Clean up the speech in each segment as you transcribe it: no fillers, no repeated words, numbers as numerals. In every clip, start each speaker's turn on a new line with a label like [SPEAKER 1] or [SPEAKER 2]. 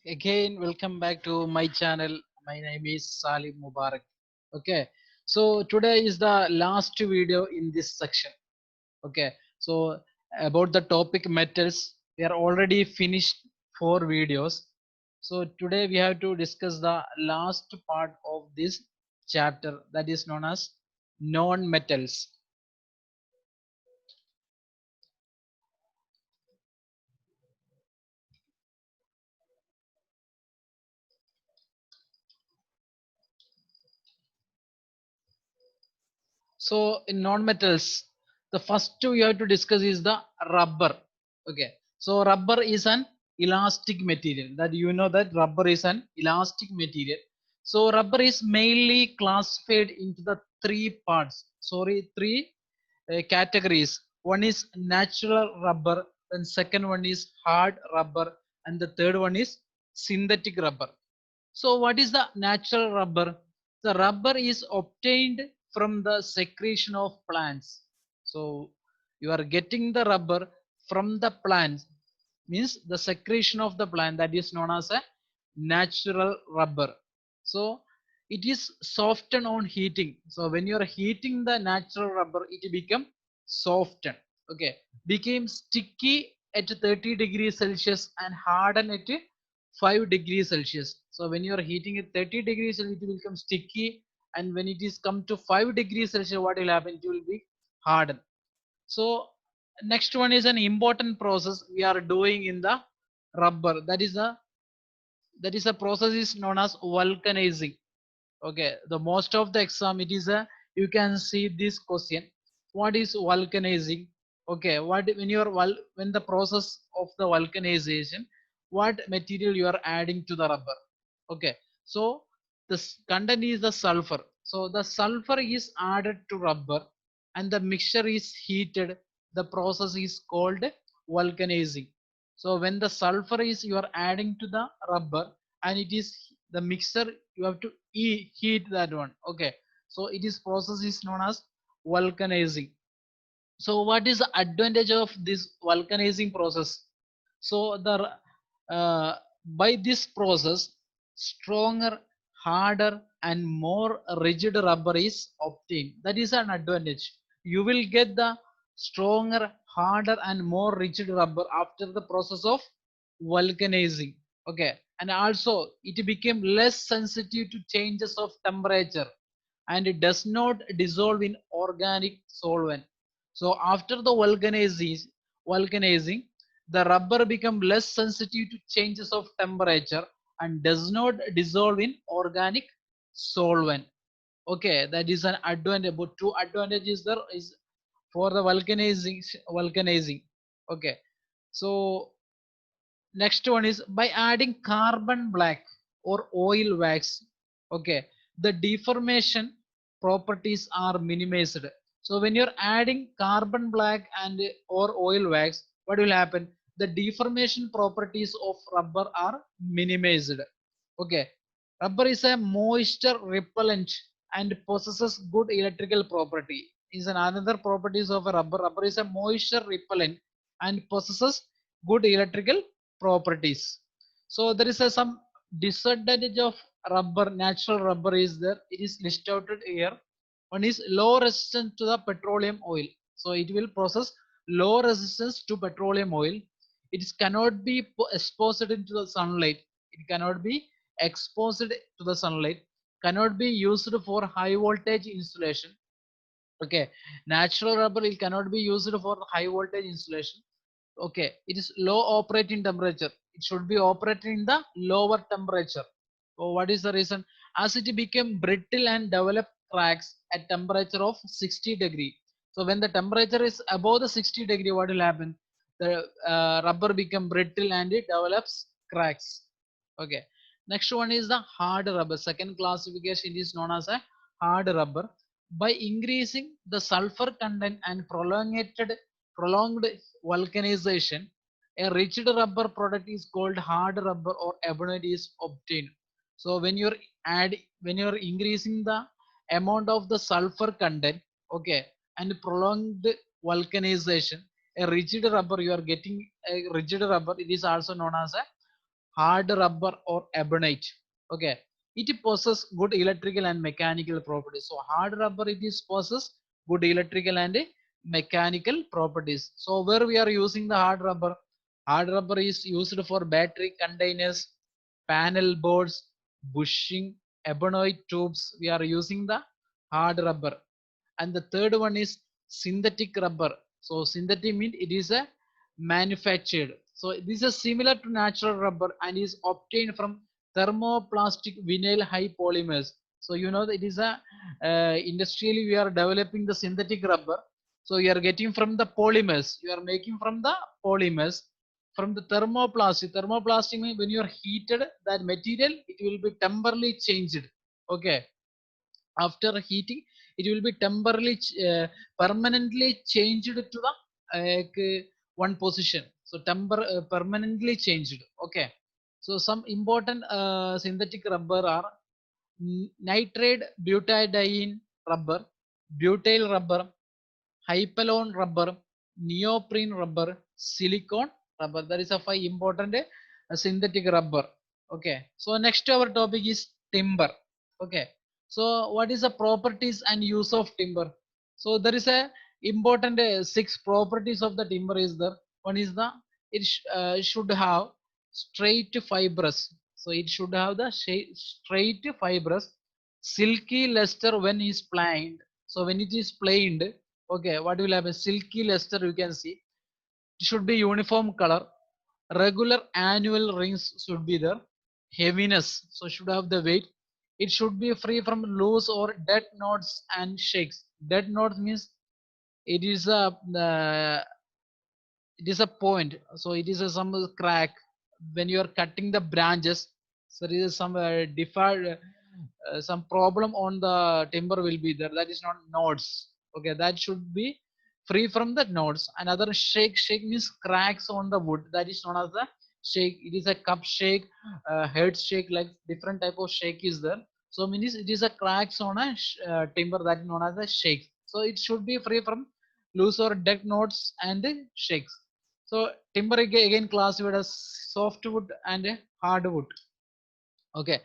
[SPEAKER 1] Again, welcome back to my channel. My name is Salim Mubarak. Okay, so today is the last video in this section. Okay, so about the topic metals, we are already finished 4 videos. So today we have to discuss the last part of this chapter, that is known as non-metals. So in non-metals, the first two you have to discuss is the rubber. Okay. So rubber is an elastic material. That you know that rubber is an elastic material. So rubber is mainly classified into the three parts. Sorry, three categories. One is natural rubber, then second one is hard rubber, and the third one is synthetic rubber. So what is the natural rubber? The rubber is obtained from the secretion of plants. So you are getting the rubber from the plant, means the secretion of the plant, that is known as a natural rubber. So it is softened on heating. So when you are heating the natural rubber, it become softened. Okay, became sticky at 30 degrees Celsius and hardened at 5 degrees Celsius. So when you are heating at 30 degrees Celsius, it will become sticky, and when it is come to 5 degrees Celsius, what will happen? It will be hardened. So next one is an important process we are doing in the rubber. That is a process is known as vulcanizing. Okay, the most of the exam it is a, you can see this question. What is vulcanizing? Okay, what when you are when the process of the vulcanization, what material you are adding to the rubber? Okay, so the content is the sulfur. So the sulfur is added to rubber and the mixture is heated. The process is called vulcanizing. So when the sulfur is you are adding to the rubber and it is the mixture, you have to heat that one. Okay, so it is process is known as vulcanizing. So what is the advantage of this vulcanizing process? So the by this process, stronger, harder, and more rigid rubber is obtained. That is an advantage. You will get the stronger, harder, and more rigid rubber after the process of vulcanizing. Okay, and also it became less sensitive to changes of temperature and it does not dissolve in organic solvent. So after the vulcanizing, the rubber become less sensitive to changes of temperature and does not dissolve in organic solvent. Okay, that is an advantage. But two advantages there is for the vulcanizing. Okay, so next one is by adding carbon black or oil wax. Okay, the deformation properties are minimized. So when you're adding carbon black and or oil wax, what will happen? The deformation properties of rubber are minimized. Okay, rubber is a moisture repellent and possesses good electrical property. Is another properties of a rubber. Rubber is a moisture repellent and possesses good electrical properties. So there is some disadvantage of rubber, natural rubber is there. It is listed out here. One is low resistance to the petroleum oil. So it will process low resistance to petroleum oil. It cannot be exposed into the sunlight. It cannot be exposed to the sunlight. Cannot be used for high voltage insulation. Okay, natural rubber it cannot be used for high voltage insulation. Okay, it is low operating temperature. It should be operating in the lower temperature. So what is the reason? As it became brittle and develop cracks at temperature of 60 degree. So when the temperature is above the 60 degree, what will happen? The rubber become brittle and it develops cracks. Okay, next one is the hard rubber. Second classification is known as a hard rubber. By increasing the sulfur content and prolonged vulcanization, a rigid rubber product is called hard rubber or ebonite is obtained. So when you're increasing the amount of the sulfur content, okay, and prolonged vulcanization, a rigid rubber you are getting a rigid rubber. It is also known as a hard rubber or ebonite. Okay, it possesses good electrical and mechanical properties. So hard rubber, it is possesses good electrical and mechanical properties. So where we are using the hard rubber? Hard rubber is used for battery containers, panel boards, bushing, ebonite tubes. We are using the hard rubber. And the third one is synthetic rubber. So synthetic means it is a manufactured. So this is similar to natural rubber and is obtained from thermoplastic vinyl high polymers. So you know that it is a industrially we are developing the synthetic rubber. So you are getting from the polymers. You are making from the polymers from the thermoplastic. Thermoplastic means when you are heated that material, it will be temporarily changed. Okay, after heating it will be temporarily permanently changed to the one position. So permanently changed. Okay, so some important synthetic rubber are nitride butadiene rubber, butyl rubber, hypalon rubber, neoprene rubber, silicone rubber. That is a five important synthetic rubber. Okay, so next our topic is timber. Okay, so what is the properties and use of timber? So there is a important six properties of the timber is there. One is the should have straight fibrous. So it should have the straight fibrous, silky luster when is planed. So when it is planed, okay, what will happen? Silky luster you can see. It should be uniform color. Regular annual rings should be there. Heaviness, so should have the weight. It should be free from loose or dead knots and shakes. Dead knots means it is a it is a point. So it is a some crack when you are cutting the branches. So there is some deferred some problem on the timber will be there. That is not nodes. Okay, that should be free from the nodes. Another shake means cracks on the wood. That is known as the shake. It is a cup shake, head shake, like different type of shake is there. So means it is a cracks on a timber that is known as a shake. So it should be free from loose or dead nodes and shakes. So timber again classified as softwood and hardwood. Okay,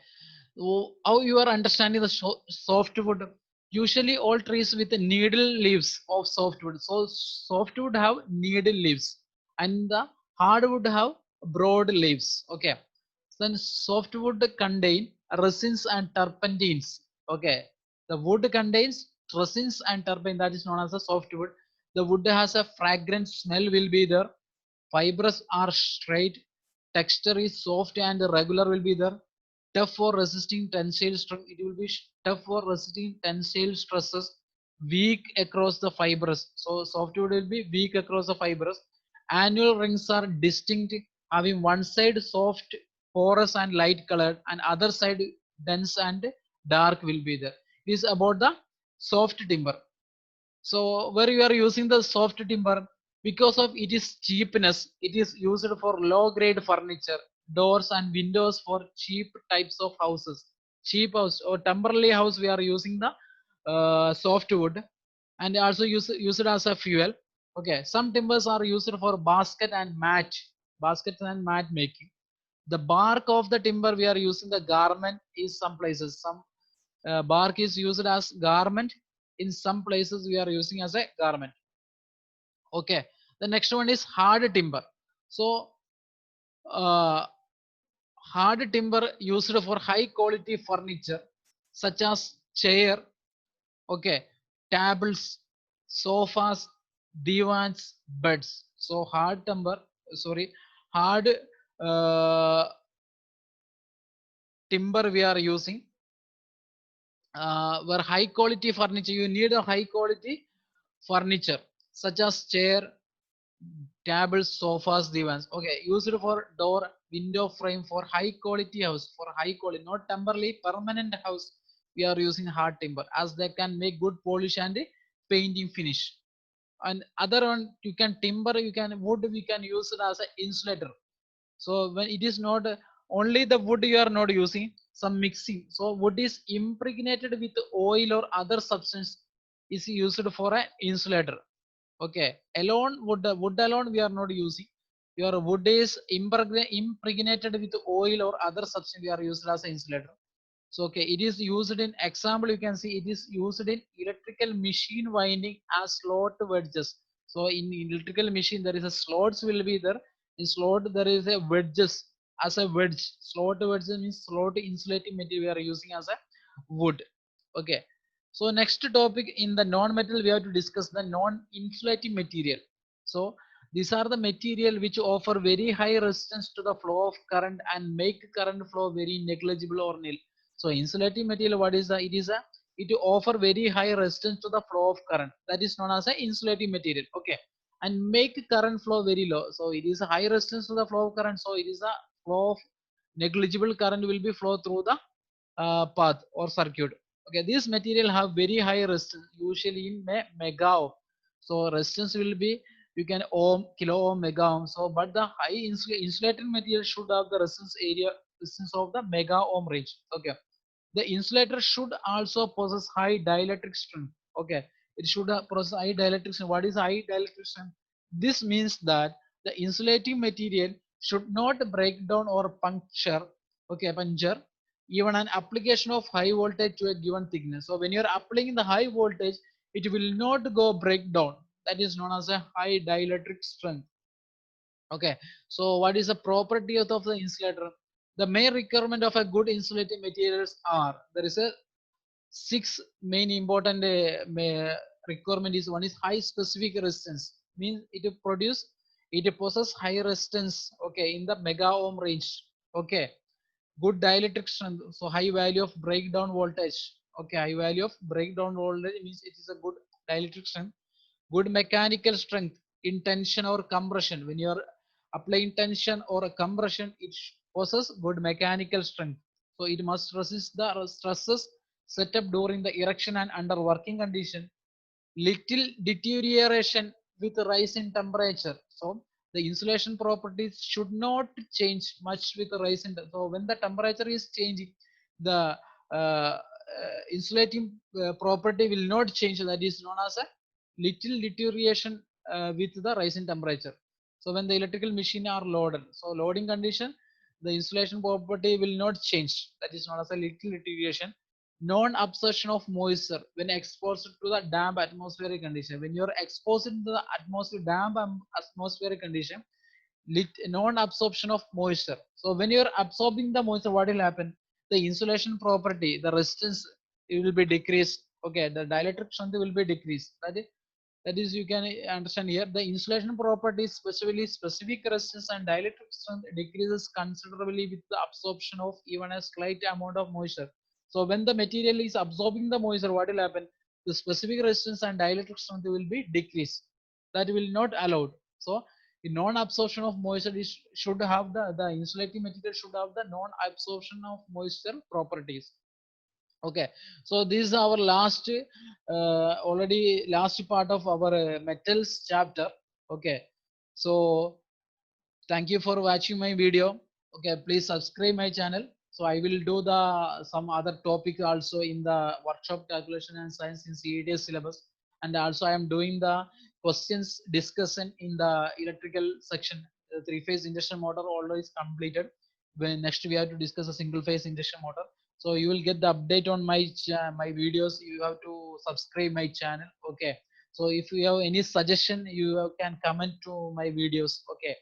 [SPEAKER 1] so how you are understanding the softwood? Usually all trees with needle leaves of softwood. So softwood have needle leaves and the hardwood have broad leaves. Okay. Then softwood contain resins and terpenes. Okay. The wood contains resins and terpene, that is known as a softwood. The wood has a fragrant smell will be there. Fibers are straight. Texture is soft and regular will be there. Tough for resisting tensile stress. It will be tough for resisting tensile stresses. Weak across the fibers. So softwood will be weak across the fibers. Annual rings are distinct, having one side soft, porous and light colored, and other side dense and dark will be there. This is about the soft timber. So where you are using the soft timber, because of its cheapness, it is used for low grade furniture, doors and windows for cheap types of houses. Cheap house or temporary house, we are using the soft wood and also use it as a fuel. Okay, some timbers are used for baskets and mat making. The bark of the timber we are using the garment is some places. Some bark is used as garment. In some places we are using as a garment. Okay, the next one is hard timber. So uh, hard timber used for high quality furniture such as chair, okay, tables, sofas, divans, beds. So hard timber, sorry, hard uh, timber we are using where high quality furniture, you need a high quality furniture such as chair, tables, sofas, divans. Okay, used for door, window frame for high quality house, for high quality, not temporarily, permanent house. We are using hard timber as they can make good polish and painting finish. And other one, you can timber, you can wood, we can use it as an insulator. So when it is not only the wood you are not using, some mixing. So wood is impregnated with oil or other substance is used for an insulator. Okay, alone wood alone we are not using. your wood is impregnated with oil or other substance, we are used as an insulator. So okay, it is used in example, you can see it is used in electrical machine winding as slot wedges. So in electrical machine there is a slots will be there. In slot there is a wedges as a wedge. Slot wedges means slot insulating material we are using as a wood. Okay. So next topic in the non-metal we have to discuss the non-insulating material. So these are the material which offer very high resistance to the flow of current and make current flow very negligible or nil. So insulating material, what is the? It offer very high resistance to the flow of current. That is known as a insulating material. Okay, and make current flow very low. So it is a high resistance to the flow of current. So it is a flow of negligible current will be flow through the path or circuit. Okay, this material have very high resistance, usually in mega ohm. So resistance will be you can ohm, kilo ohm, mega ohm. So but the high insulating material should have the resistance of the mega ohm range. Okay, the insulator should also possess high dielectric strength. Okay, it should possess high dielectric strength. What is high dielectric strength? This means that the insulating material should not break down or puncture. Okay, puncture even an application of high voltage to a given thickness. So when you are applying the high voltage, it will not go break down. That is known as a high dielectric strength. Okay, so what is the property of the insulator? The main requirement of a good insulating materials are, there is a six main important requirement is, one is high specific resistance, means it possess high resistance, okay, in the mega ohm range. Okay, good dielectric strength, so high value of breakdown voltage. Okay, high value of breakdown voltage means it is a good dielectric strength. Good mechanical strength in tension or compression. When you are applying tension or a compression, it possesses good mechanical strength. So it must resist the stresses set up during the erection and under working condition. Little deterioration with rise in temperature. So the insulation properties should not change much with the rise in. So when the temperature is changing, the insulating property will not change. That is known as a little deterioration with the rise in temperature. So when the electrical machine are loaded, so loading condition, the insulation property will not change. That is known as a little deterioration. Non-absorption of moisture when exposed to the damp atmospheric condition. When you're exposed to the atmosphere, damp atmospheric condition, non-absorption of moisture. So when you're absorbing the moisture, what will happen? The insulation property, the resistance, it will be decreased. Okay, the dielectric strength will be decreased. That is you can understand here. The insulation properties, especially specific resistance and dielectric strength, decreases considerably with the absorption of even a slight amount of moisture. So when the material is absorbing the moisture, what will happen? The specific resistance and dielectric strength will be decreased. That will not allowed. So the non-absorption of moisture should have the insulating material should have the non-absorption of moisture properties. Okay, so this is our last already last part of our metals chapter. Okay, so thank you for watching my video. Okay, please subscribe my channel. So I will do the some other topic also in the workshop calculation and science in CET syllabus, and also I am doing the questions discussion in the electrical section. The three phase induction motor although is completed, when next we have to discuss a single phase induction motor. So you will get the update on my videos. You have to subscribe my channel. Okay, so if you have any suggestion, you can comment to my videos. Okay,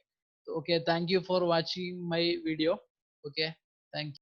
[SPEAKER 1] okay, thank you for watching my video. Okay, thank you.